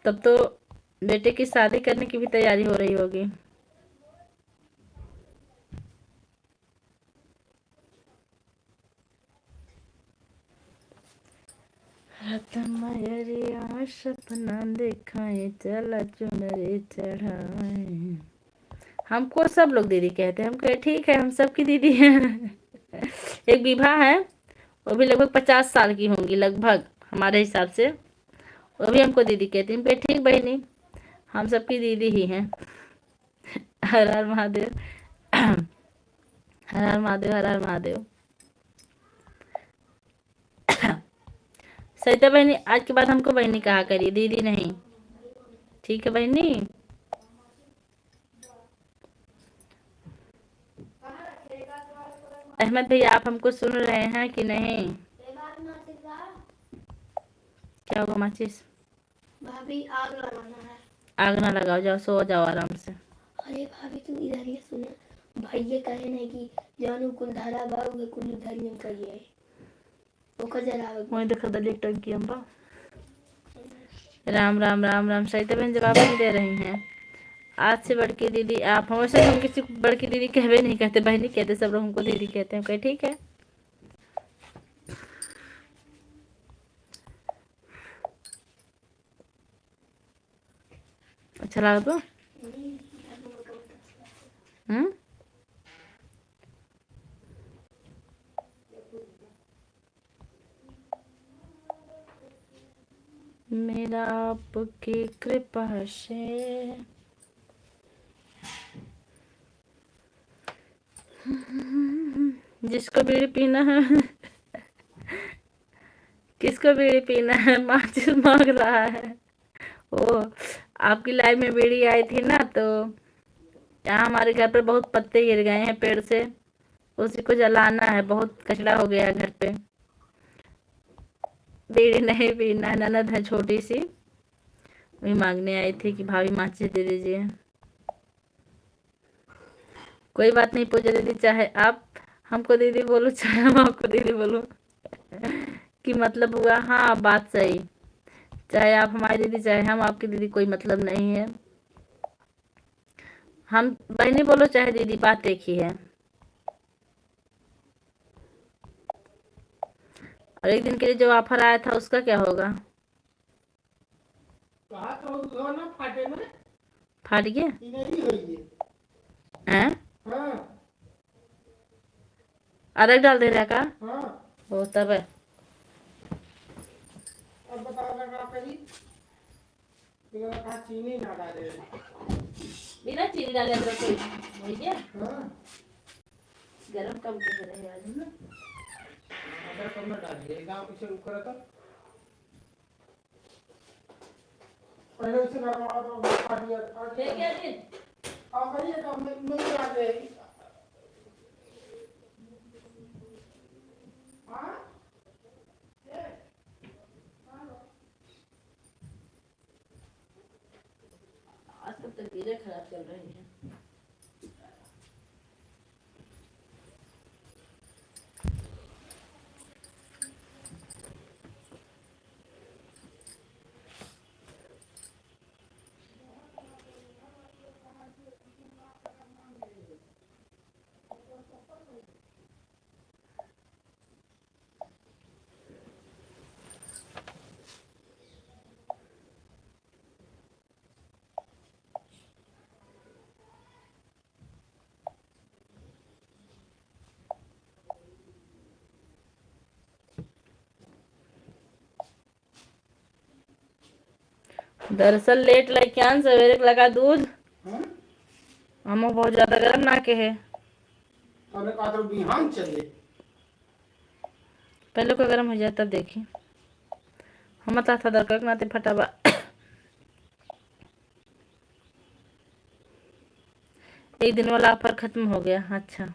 A: तब तो बेटे की शादी करने की भी तैयारी हो रही होगी। मयरिया सपना दिखाए, चला चुनरी चढ़ाए। हमको सब लोग दीदी कहते हैं, हम कहे ठीक है, हम सबकी दीदी हैं। एक विवाह है, वो भी लगभग 50 साल की होंगी लगभग हमारे हिसाब से, वो भी हमको दीदी कहती हैं। हम कहे ठीक बहनी, हम सबकी दीदी ही हैं। हर हर महादेव। हर हर महादेव, हर हर महादेव। सरिता बहनी, आज के बाद हमको बहनी कहा करिए, दीदी नहीं, ठीक है बहनी? अहमद भैया, आप हमको सुन रहे हैं कि नहीं? क्या होगा माचिस?
C: भाभी आग लगाना है।
A: आग ना लगाओ, जाओ सो जाओ आराम से।
B: अरे भाभी तुम इधर ही सुने, भैया कहे नहीं कि जानू कुल धारा बाबू कुल इधर ही कहिए ओकर जरा
A: वही देखो दलिया टंकी हम बा। राम राम राम राम। सही तो बहन जवाब नहीं दे रही हैं। आज से बड़की दीदी आप, हमेशा हम किसी को बड़की दीदी कहवे नहीं कहते, बहन नहीं कहते, सब लोग हमको दीदी कहते हैं। कहे ठीक है। अच्छा लगा तो हम्म। मेरा आपकी कृपा से जिसको बीड़ी पीना है किसको बीड़ी पीना है, माचिस मांग रहा है। ओ, आपकी लाइफ में बीड़ी आई थी ना, तो यहाँ हमारे घर पर बहुत पत्ते गिर गए हैं पेड़ से, उसी को जलाना है, बहुत कचरा हो गया है घर पे। बीड़ी नहीं पीना है, ननद है छोटी सी, वही मांगने आई थी कि भाभी माचिस दे दीजिए। कोई बात नहीं पूजा दीदी, चाहे आप हमको दीदी बोलो चाहे हम आपको दीदी बोलो कि मतलब हुआ। हाँ बात सही, चाहे आप हमारी दीदी चाहे हम आपकी दीदी, कोई मतलब नहीं है। हम बहनी बोलो चाहे दीदी, बात एक ही है। और एक दिन के लिए जो ऑफर आया था उसका क्या होगा? फाट गया हैं? अलग डाल दे रहा का? वो तब है।
C: अब बताओ लगा करी चीनी ना डाले,
A: बिना चीनी डाले अदरक हो गया। गरम कम कर रहे आज ना,
C: अदरक कम ना डालिए, गाँव पीछे रुक रहा था पहले उसे गरम आवा तो काटिए
A: ठीक है जी।
C: आप करिए तो नहीं डाले। हाँ
A: आज कब तबीयत खराब चल रही है। दरअसल लेट लैक्यान सवेरे लगा दूध, हम बहुत ज्यादा गर्म ना के है।
C: हमने कहा तो बिहान चले,
A: पहले को गर्म हो जाए तब देखी। हम था दरकक नाते फटाबा एक दिन वाला ऑफर खत्म हो गया। अच्छा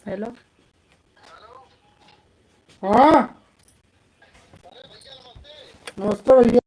A: हेलो।
C: हाँ नमस्ते भैया।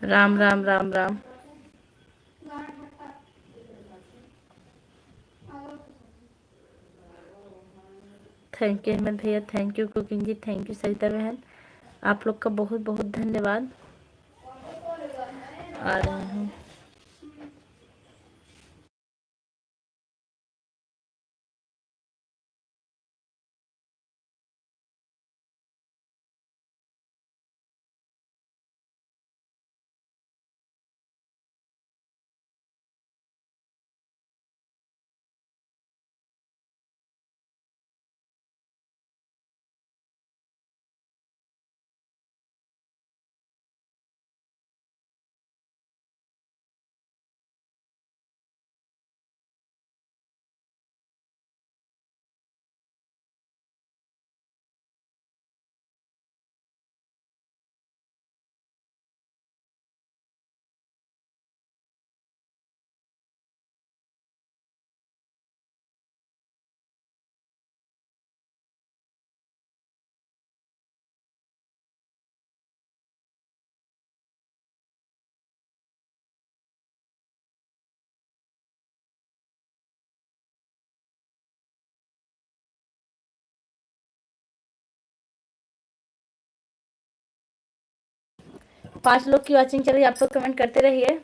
A: राम राम राम राम। थैंक यू हेमंत भैया, thank you cooking ji, thank you Sarita बहन, आप लोग का बहुत बहुत धन्यवाद। आ रहे हैं। 5 लोग की वॉचिंग चल रही है, आप लोग कमेंट करते रहिए।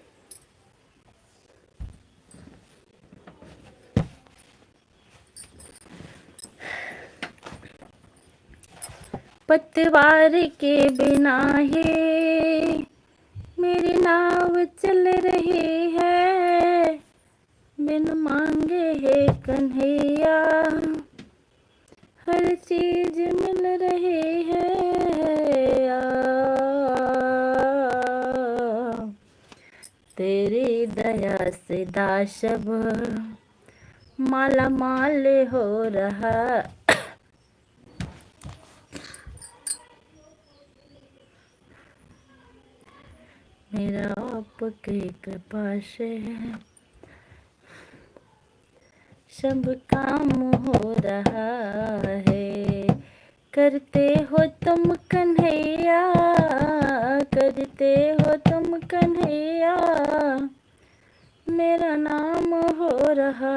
A: पतवार के बिना ये मेरी नाव चल रही है, बिन मांगे है कन्हैया हर चीज मिल रही है। आ, तेरी दया से दाशब माला माल हो रहा। मेरा आपकी कृपा से सब काम हो रहा है। करते हो तुम कन्हैया, करते हो तुम कन्हैया, मेरा नाम हो रहा।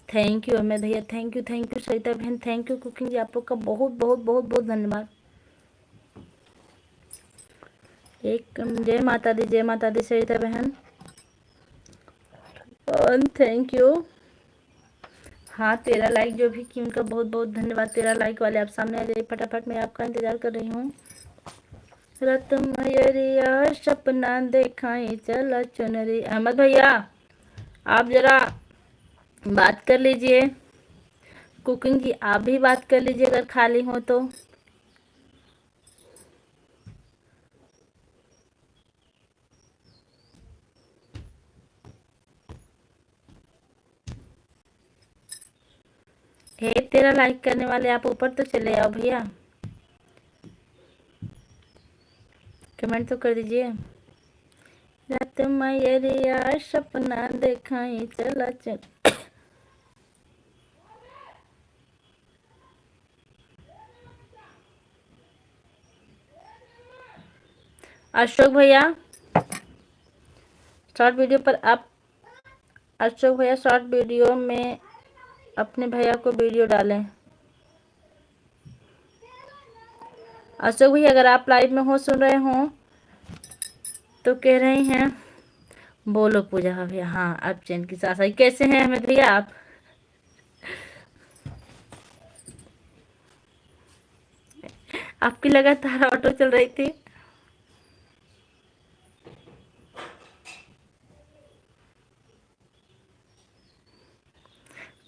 A: थैंक यू अमित भैया, थैंक यू सरिता बहन, थैंक यू कुकिंग जी, आप लोग का बहुत बहुत बहुत बहुत धन्यवाद। एक जय माता दी सरिता बहन, और थैंक यू। हाँ 13 लाइक जो भी की उनका बहुत बहुत धन्यवाद। 13 लाइक वाले आप सामने आ जाइए फटाफट, मैं आपका इंतजार कर रही हूँ। रत मयरिया सपना देखाई चला चुनरी। अहमद भैया आप जरा बात कर लीजिए, कुकिंग जी आप भी बात कर लीजिए अगर खाली हो तो। हे 13 लाइक करने वाले आप ऊपर तो चले आओ भैया, कमेंट तो कर दीजिए। रात मयरिया सपना देखाई चला चल। अशोक भैया शॉर्ट वीडियो पर आप, अशोक भैया शॉर्ट वीडियो में अपने भैया को वीडियो डालें। अशोक भैया अगर आप लाइव में हो, सुन रहे हो तो कह रहे हैं बोलो पूजा भैया। हाँ आप चैन की सास आई। कैसे हैं अमित भैया आप? आपकी लगातार ऑटो चल रही थी।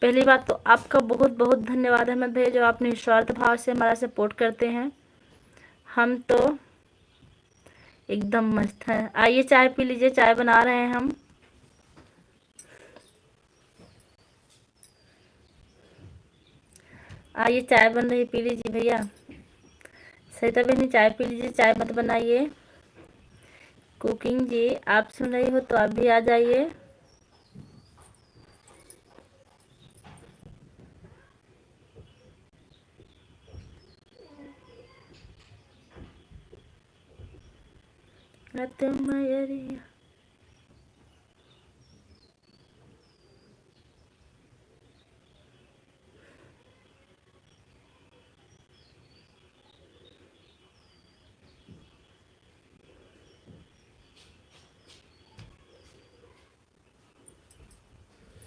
A: पहली बात तो आपका बहुत बहुत धन्यवाद अहमद भैया, जो आप निस्वार्थ भाव से हमारा सपोर्ट करते हैं। हम तो एकदम मस्त है। आइए चाय पी लीजिए, चाय बना रहे हैं हम। आइए चाय बन रही, पी लीजिए भैया। सरिता बहनी चाय पी लीजिए, चाय मत बनाइए। कुकिंग जी आप सुन रही हो तो आप भी आ जाइए। रात मयरिया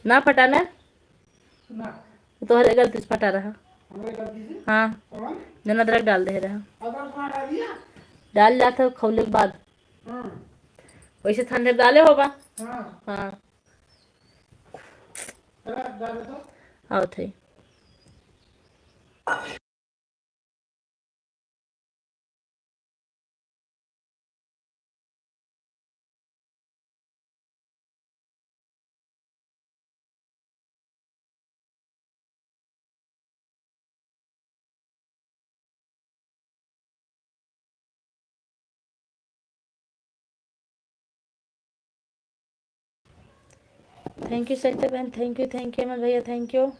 A: ना फटाना,
C: ना
A: तोहरे गलती से फटा रहा।
C: हमें गलती से
A: हाँ
C: कौन
A: जन अदरक डाल दे रहा,
C: अदर कहाँ डाल दिया?
A: डाल जाता खौले के बाद,
C: हाँ
A: वैसे ठंडे डाले होगा।
C: हाँ
A: हाँ
C: अदर डाले तो
A: आओ थे। थैंक यू सरिता बहन, थैंक यू अमन भैया, थैंक यू।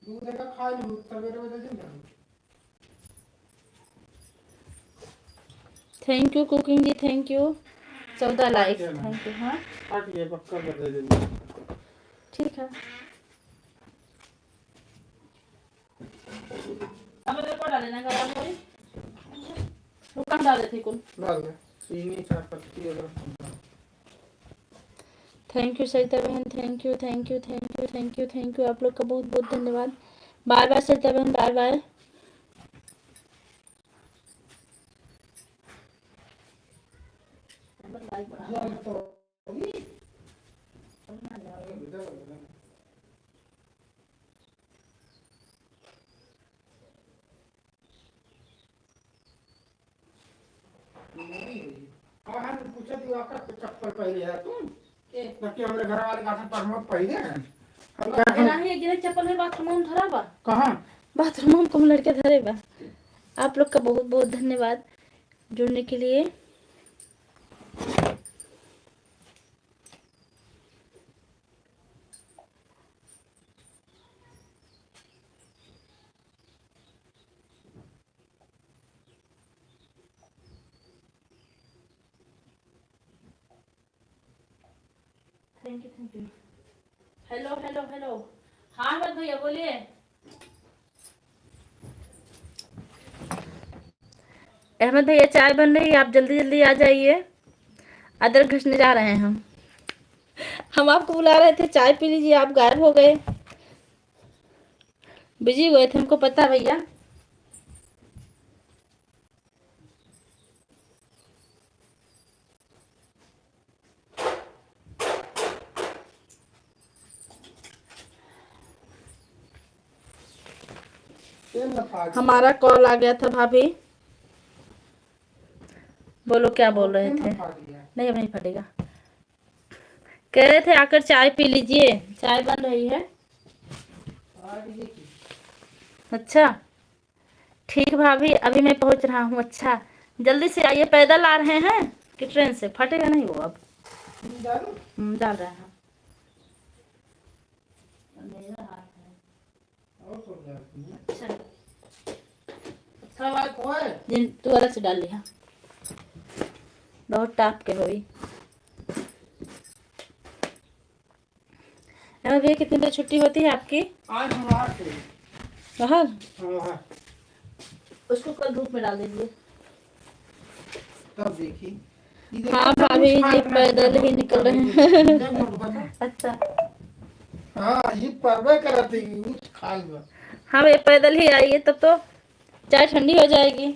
C: दूध का खा लूँ सवेरे बजे दिन का।
A: Thank you cooking ji, thank you 14 like,
C: देना।
A: Thank you. हाँ
C: काट लिए पक्का कर दे देंगे।
A: ठीक है। अब मेरे को डालेना गरम पानी, रुकन डाले थे कुल।
C: डाल दे चीनी 4 पत्ती अगर।
A: थैंक यू सरिता बहन, thank you thank you thank you thank you thank you, आप लोग का बहुत बहुत धन्यवाद। बाय बाय सरिता बहन, बाय बाय।
C: जल तो होगी। हाँ पूछा थी आकर चप्पल पहले है तुम ताकि हमारे घर वाले का परमत पहले हैं हम
A: चप्पल में बाथरूम में धरा बा,
C: कहाँ
A: बाथरूम में कम लड़के धरे बा। आप लोग का बहुत बहुत धन्यवाद जुड़ने के लिए। Thank you thank you. Hello hello hello, हाँ मत भैया बोलिए। अहमद भैया चाय बन रही है, आप जल्दी जल्दी आ जाइए, अदरक घसने जा रहे हैं हम आपको बुला रहे थे, चाय पी लीजिए, आप गायब हो गए, बिजी हुए थे, हमको पता है भैया। हमारा कॉल आ गया था भाभी, बोलो क्या बोल रहे थे। नहीं अब नहीं फटेगा, कह रहे थे आकर चाय पी लीजिए, चाय बन रही है। अच्छा ठीक भाभी, अभी मैं पहुंच रहा हूँ। अच्छा जल्दी से आइए, पैदल आ रहे हैं कि ट्रेन से, फटेगा नहीं वो अब। डाल रहे हैं। अच्छा जिन तू अलग से डाल लिया, बहुत टाप के भाभी। भैया कितने बजे छुट्टी होती है आपकी?
C: आज हम बाहर थे।
A: बाहर?
C: हाँ
A: उसको कल धूप में डाल दीजिए।
C: तब देखी
A: हाँ भाभी जी पैदल ही निकल रहे हैं। अच्छा
C: हाँ ये परवे करती खाल में।
A: हाँ भैया पैदल ही आइए, तब तो चाय ठंडी हो जाएगी।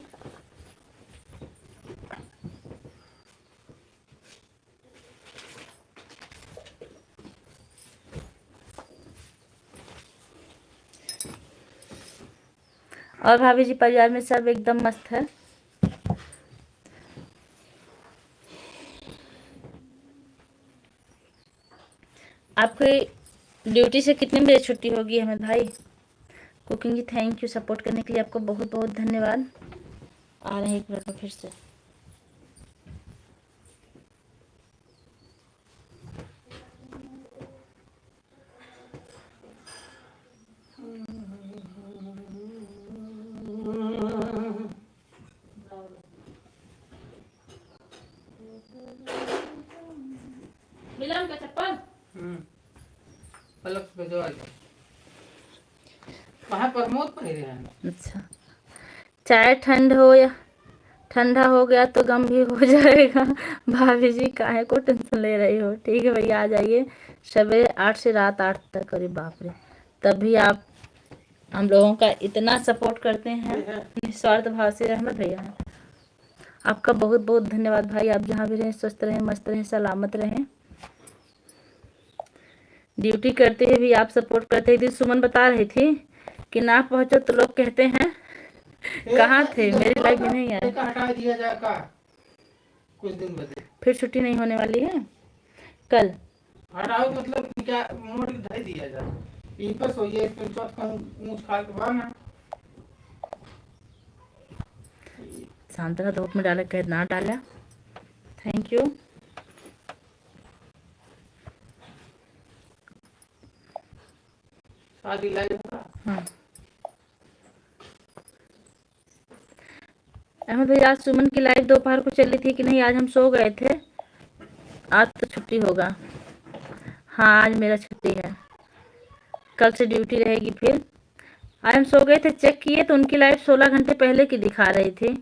A: और भाभी जी परिवार में सब एकदम मस्त है। आपकी ड्यूटी से कितने बजे छुट्टी होगी अहमद भाई? Cooking ji thank you, support करने के लिए आपको बहुत बहुत धन्यवाद। आ रहे हैं एक मिनट में फिर से। मिला उनका चप्पल?
C: पलक पे जो आ जाए वहाँ प्रमोद पहले हैं।
A: अच्छा चाय ठंडा हो गया तो गम भी हो जाएगा। भाभी जी काहे को टेंशन ले रही हो? ठीक है भैया आ जाइए, सवेरे 8 से रात 8 तक करीब। बाप रे, तब भी आप हम लोगों का इतना सपोर्ट करते हैं निस्वार्थ भाव से। अहमद भैया हैं, आपका बहुत बहुत धन्यवाद भाई। आप जहाँ भी रहें स्वस्थ रहें, मस्त रहें, सलामत रहें। ड्यूटी करते हुए भी आप सपोर्ट करते। एक दिन सुमन बता रही थी कि ना पहुंचो तो लोग कहते हैं कहाँ थे, मेरी लाइफ में नहीं आए।
C: हटा दिया जाएगा कुछ दिन बाद,
A: फिर छुट्टी नहीं होने वाली है कल।
C: हटाओ मतलब कि क्या मोड़ धर दिया जाए यहीं पर सोइए स्क्रीनशॉट का मुंह खा के बाहर ना।
A: सांतरा धूप में डाला, कह ना डाला। Thank you.
C: शादी लाइव होगा।
A: हाँ अहमद भैया, आज सुमन की लाइव दोपहर को चली थी कि नहीं? आज हम सो गए थे, आज तो छुट्टी होगा। हाँ आज मेरा छुट्टी है, कल से ड्यूटी रहेगी फिर। आज हम सो गए थे, चेक किए तो उनकी लाइव 16 घंटे पहले की दिखा रही थी।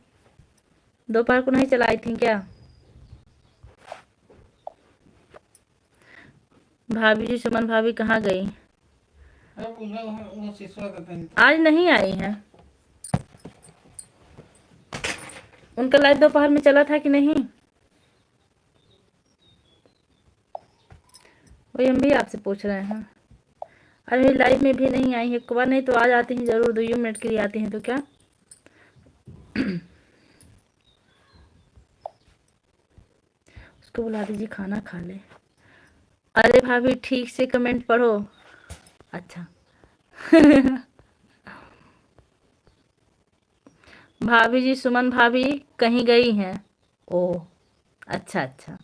A: दोपहर को नहीं चलाई थी क्या? भाभी जी, सुमन भाभी कहाँ गई?
C: अरे वो सिसवा का कहीं
A: आज नहीं आई हैं। उनका लाइव दोपहर में चला था कि नहीं? वही हम भी आपसे पूछ रहे हैं। आज मेरी लाइव में भी नहीं आई है, एक बार नहीं तो आ जाती हैं जरूर, 2 मिनट के लिए आती हैं तो क्या। उसको बुला दीजिए, खाना खा ले। अरे भाभी ठीक से कमेंट पढ़ो। अच्छा भाभी जी, सुमन भाभी कहीं गई हैं? ओ अच्छा अच्छा,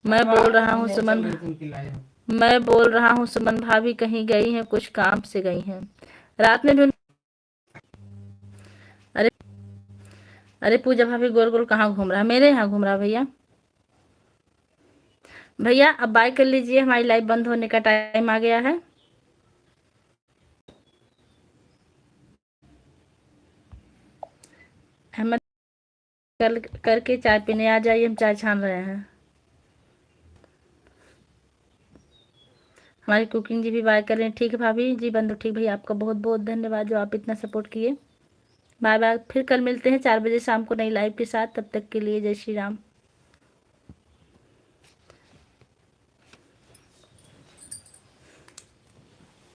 A: मैं बोल रहा हूँ सुमन
C: उनकी लाइव।
A: मैं बोल रहा हूँ सुमन भाभी कहीं गई हैं, कुछ काम से गई हैं। रात में भी अरे अरे पूजा भाभी गोल गोल कहाँ घूम रहा है? मेरे यहाँ घूम रहा है भैया। भैया अब बाय कर लीजिए, हमारी लाइव बंद होने का टाइम आ गया है। अहमद कल करके चाय पीने आ जाइए, हम चाय छान रहे हैं। हमारी कुकिंग जी भी बाय कर रहे हैं। ठीक है भाभी जी, बंदो ठीक। भैया आपका बहुत बहुत धन्यवाद जो आप इतना सपोर्ट किए। बाय बाय, फिर कल मिलते हैं 4 बजे शाम को नई लाइव के साथ। तब तक के लिए जय श्री राम।